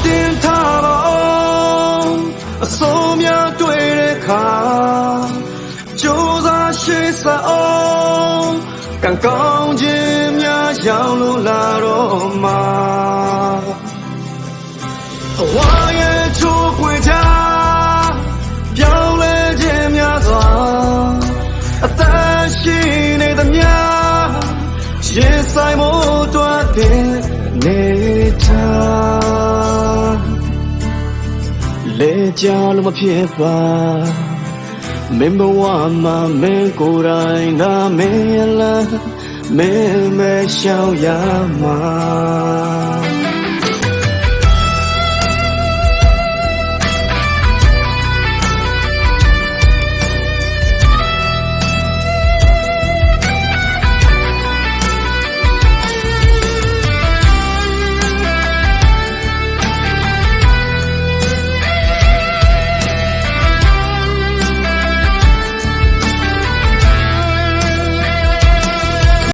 တင်ထားပါအောင်အစိုးရတွေ့တဲ့ခါကြိုးစားရှိစားအောင်ကံကောင်းခြင်းများရောက်လို့လာတော့မှာအဝါရဲ့ချိုးခွေချပြောင်းလဲခြင်းများစွာအသက်ရှိနေသမျှရင်ဆိုင်မို့တွားတဲ့နေထားလေကြောင်လို့မဖြစ်ပါမင်းဘဝမှာမင်းကိုယ်တိုင်သာမင်းလားမင်းမဲရှောင်ရမှာ